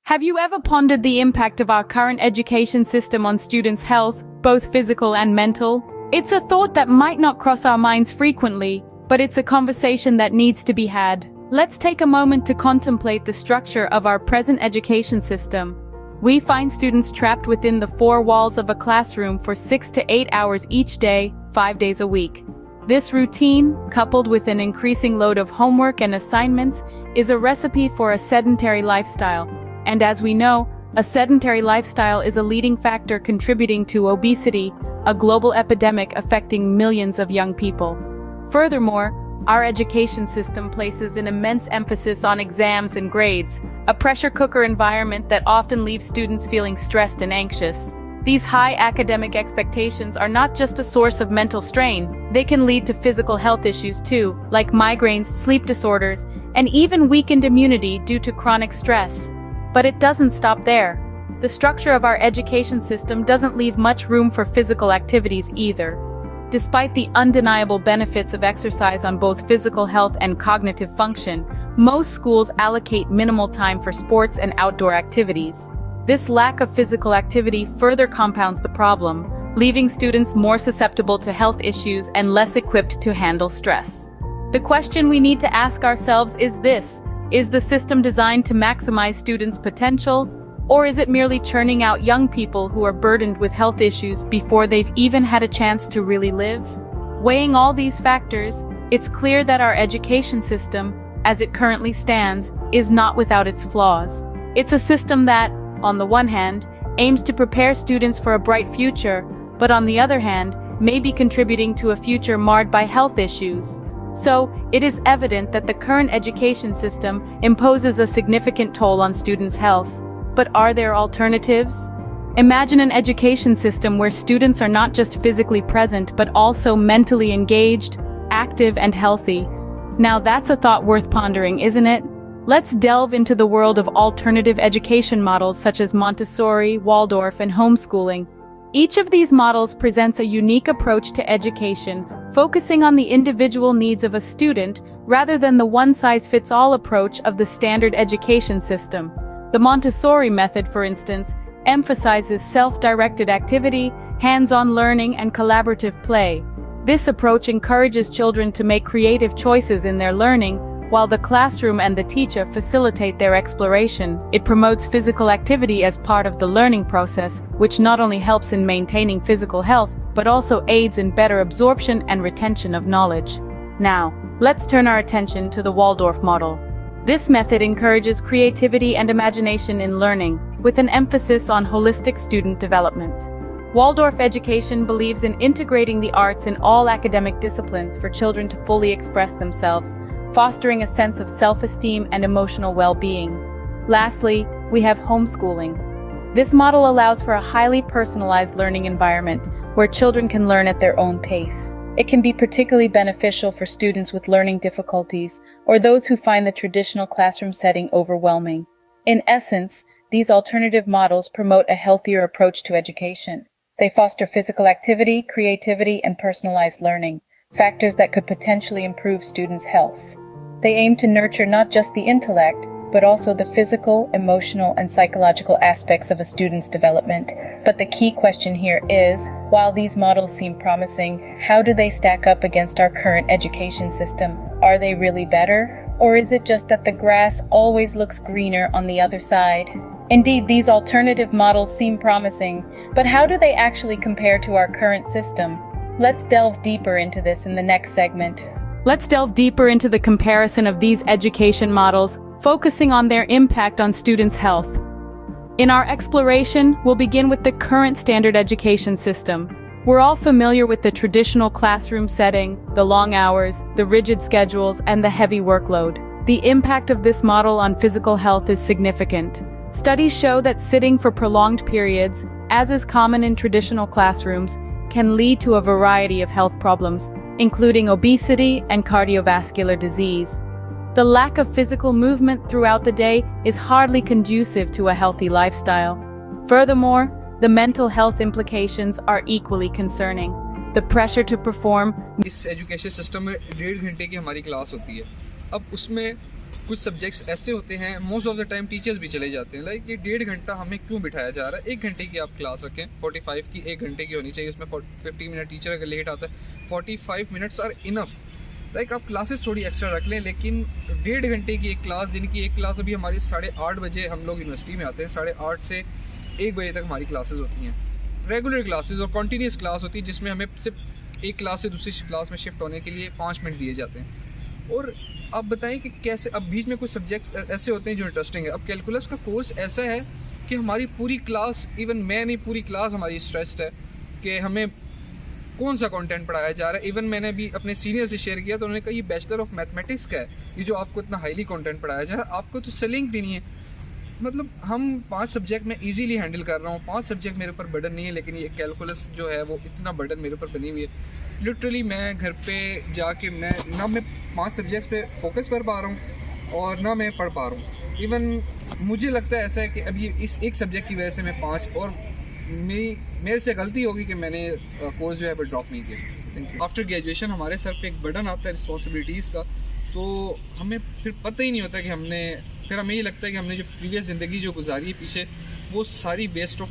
Have you ever pondered the impact of our current education system on students' health, both physical and mental? It's a thought that might not cross our minds frequently, but it's a conversation that needs to be had. Let's take a moment to contemplate the structure of our present education system. We find students trapped within the four walls of a classroom for 6 to 8 hours each day, 5 days a week. This routine, coupled with an increasing load of homework and assignments, is a recipe for a sedentary lifestyle. And as we know, a sedentary lifestyle is a leading factor contributing to obesity, a global epidemic affecting millions of young people. Furthermore, our education system places an immense emphasis on exams and grades, a pressure cooker environment that often leaves students feeling stressed and anxious. These high academic expectations are not just a source of mental strain, they can lead to physical health issues too, like migraines, sleep disorders, and even weakened immunity due to chronic stress. But it doesn't stop there. The structure of our education system doesn't leave much room for physical activities either. Despite the undeniable benefits of exercise on both physical health and cognitive function, most schools allocate minimal time for sports and outdoor activities. This lack of physical activity further compounds the problem, leaving students more susceptible to health issues and less equipped to handle stress. The question we need to ask ourselves is this: is the system designed to maximize students' potential, or is it merely churning out young people who are burdened with health issues before they've even had a chance to really live? Weighing all these factors, it's clear that our education system, as it currently stands, is not without its flaws. It's a system that, on the one hand, aims to prepare students for a bright future, but on the other hand, may be contributing to a future marred by health issues. So, it is evident that the current education system imposes a significant toll on students' health. But are there alternatives? Imagine an education system where students are not just physically present but also mentally engaged, active, and healthy. Now that's a thought worth pondering, isn't it? Let's delve into the world of alternative education models such as Montessori, Waldorf, and homeschooling. Each of these models presents a unique approach to education, focusing on the individual needs of a student rather than the one-size-fits-all approach of the standard education system. The Montessori method, for instance, emphasizes self-directed activity, hands-on learning, and collaborative play. This approach encourages children to make creative choices in their learning, while the classroom and the teacher facilitate their exploration. It promotes physical activity as part of the learning process, which not only helps in maintaining physical health, but also aids in better absorption and retention of knowledge. Now, let's turn our attention to the Waldorf model. This method encourages creativity and imagination in learning, with an emphasis on holistic student development. Waldorf education believes in integrating the arts in all academic disciplines for children to fully express themselves, fostering a sense of self-esteem and emotional well-being. Lastly, we have homeschooling. This model allows for a highly personalized learning environment where children can learn at their own pace. It can be particularly beneficial for students with learning difficulties or those who find the traditional classroom setting overwhelming. In essence, these alternative models promote a healthier approach to education. They foster physical activity, creativity, and personalized learning, factors that could potentially improve students' health. They aim to nurture not just the intellect, but also the physical, emotional, and psychological aspects of a student's development. But the key question here is, while these models seem promising, how do they stack up against our current education system? Are they really better? Or is it just that the grass always looks greener on the other side? Indeed, these alternative models seem promising, but how do they actually compare to our current system? Let's delve deeper into this in the next segment. Let's delve deeper into the comparison of these education models, focusing on their impact on students' health. In our exploration, we'll begin with the current standard education system. We're all familiar with the traditional classroom setting, the long hours, the rigid schedules, and the heavy workload. The impact of this model on physical health is significant. Studies show that sitting for prolonged periods, as is common in traditional classrooms, can lead to a variety of health problems, including obesity and cardiovascular disease. The lack of physical movement throughout the day is hardly conducive to a healthy lifestyle. Furthermore, the mental health implications are equally concerning. The pressure to perform इस education system में 1.5 घंटे की हमारी class होती है. अब उसमें कुछ सब्जेक्ट्स ऐसे होते हैं most of the time teachers भी चले जाते हैं, लाइक ये 1.5 घंटा हमें क्यों बिठाया जा रहा है। 1 घंटे की आप क्लास रखें, 45 की 1 घंटे की होनी चाहिए, उसमें 50 मिनट टीचर अगर लेट आता है 45 मिनट्स आर इनफ। लाइक आप क्लासेस थोड़ी एक्स्ट्रा रख लें, लेकिन 1.5 घंटे की एक क्लास, जिनकी एक क्लास अभी हमारी 8:30 बजे हम लोग यूनिवर्सिटी में आते हैं, 8:30 से 1 बजे तक हमारी क्लासेस होती हैं, रेगुलर क्लासेस और कॉन्टीन्यूस क्लास होती है, जिसमें हमें सिर्फ एक क्लास से दूसरी क्लास में शिफ्ट होने के लिए 5 मिनट दिए जाते हैं। और आप बताएं कि कैसे, अब बीच में कुछ सब्जेक्ट्स ऐसे होते हैं जो इंटरेस्टिंग है। अब कैलकुलस का कोर्स ऐसा है कि हमारी पूरी क्लास, इवन मैं नहीं, पूरी क्लास हमारी स्ट्रेस्ड है कि हमें कौन सा कंटेंट पढ़ाया जा रहा है। इवन मैंने भी अपने सीनियर से शेयर किया तो उन्होंने कहा ये बैचलर ऑफ मैथमेटिक्स का है, ये जो आपको इतना हाईली कंटेंट पढ़ाया जा रहा है, आपको तो सेलिंग भी नहीं है। मतलब हम 5 सब्जेक्ट में इजीली हैंडल कर रहा हूँ, 5 सब्जेक्ट मेरे ऊपर बर्डन नहीं है, लेकिन ये कैलकुलस जो है वो इतना बर्डन मेरे ऊपर बनी हुई है। लिटरली मैं घर पे जाके मैं 5 सब्जेक्ट्स पे फोकस कर पा रहा हूँ और ना मैं पढ़ पा रहा हूँ। इवन मुझे लगता है ऐसा है कि अभी इस एक सब्जेक्ट की वजह से मैं 5 और मेरे से गलती होगी कि मैंने कोर्स जो है वो ड्रॉप नहीं किया। Thank you. आफ्टर ग्रेजुएशन हमारे सर पे एक बर्डन आता है रिस्पॉन्सिबिलिटीज़ का, तो हमें फिर पता ही नहीं होता कि फिर हमें ये लगता है कि हमने जो प्रीवियस ज़िंदगी जो गुजारी है पीछे, वो सारी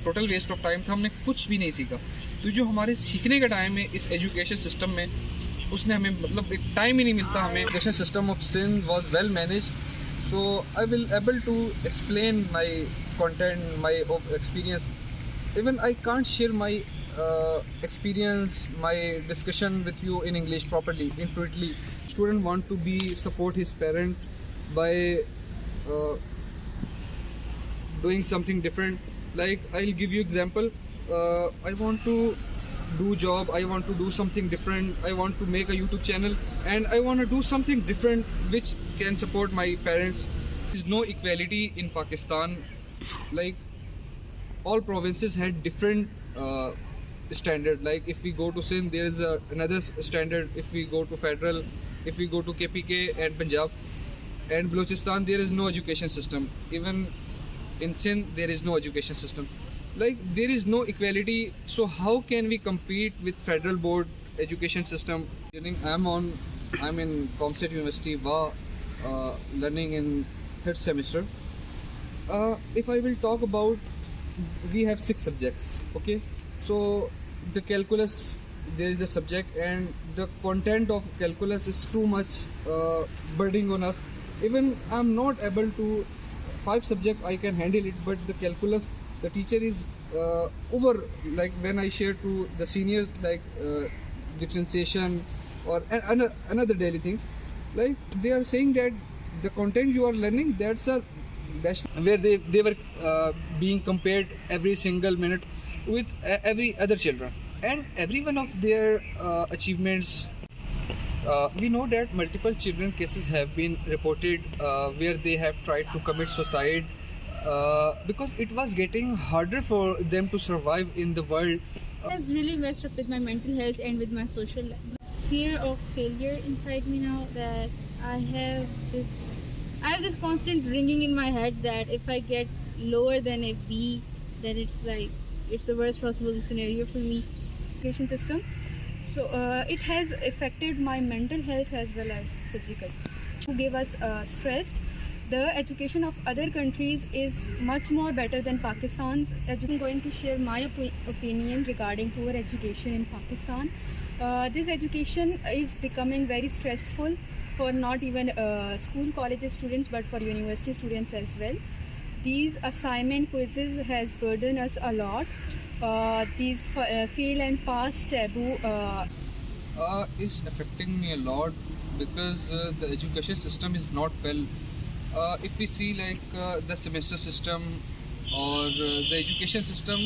टोटल वेस्ट ऑफ टाइम था, हमने कुछ भी नहीं सीखा। तो जो हमारे सीखने का टाइम है इस एजुकेशन सिस्टम में, उसने हमें मतलब एक टाइम ही नहीं मिलता हमें। Education system of Sindh was well manage, so I will able to explain my content, my experience. Even I can't share my experience, my discussion with you in English properly, in fluently. Student want to support his parent by doing something different. Like I'll give you example. I want to do job. I want to do something different. I want to make a YouTube channel, and I want to do something different which can support my parents. There is no equality in Pakistan. Like all provinces had different standard. Like if we go to Sindh, there is another standard. If we go to federal, if we go to KPK and Punjab and Balochistan, there is no education system. Even in Sindh, there is no education system. Like there is no equality. So how can we compete with federal board education system? I'm in Comstate University, learning in 3rd semester. If I will talk about, we have 6 subjects, okay? So the calculus, there is a subject, and the content of calculus is too much burdening on us. Even I'm not able to, 5 subject I can handle it, but the calculus, the teacher is over. Like when I share to the seniors, like differentiation or another daily things, like they are saying that the content you are learning, that's a best, where they were being compared every single minute with every other children, and every one of their achievements. We know that multiple children cases have been reported where they have tried to commit suicide because it was getting harder for them to survive in the world. It has really messed up with my mental health and with my social life. Fear of failure inside me now, that I have this constant ringing in my head that if I get lower than a B, then it's the worst possible scenario for me. Education system, so it has affected my mental health as well as physical. To give us stress, the education of other countries is much more better than Pakistan's. I'm going to share my opinion regarding poor education in Pakistan. This education is becoming very stressful for not even school colleges students, but for university students as well. These assignment quizzes has burdened us a lot. These fail and pass taboo is affecting me a lot because the education system is not well. If we see like the semester system or the education system,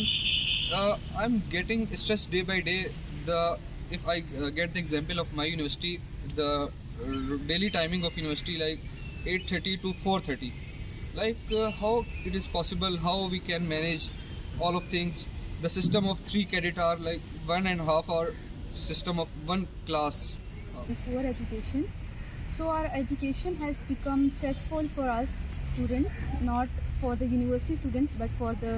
I'm getting stressed day by day. If I get the example of my university, the daily timing of university, like 8:30 to 4:30, like how it is possible, how we can manage all of things. The system of 3 credit hour, like 1.5 hour system of 1 class. Poor education. So our education has become stressful for us students, not for the university students, but for the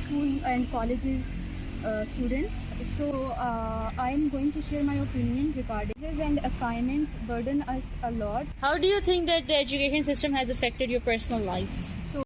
school and colleges students. So I'm going to share my opinion regarding this, and assignments burden us a lot. How do you think that the education system has affected your personal life?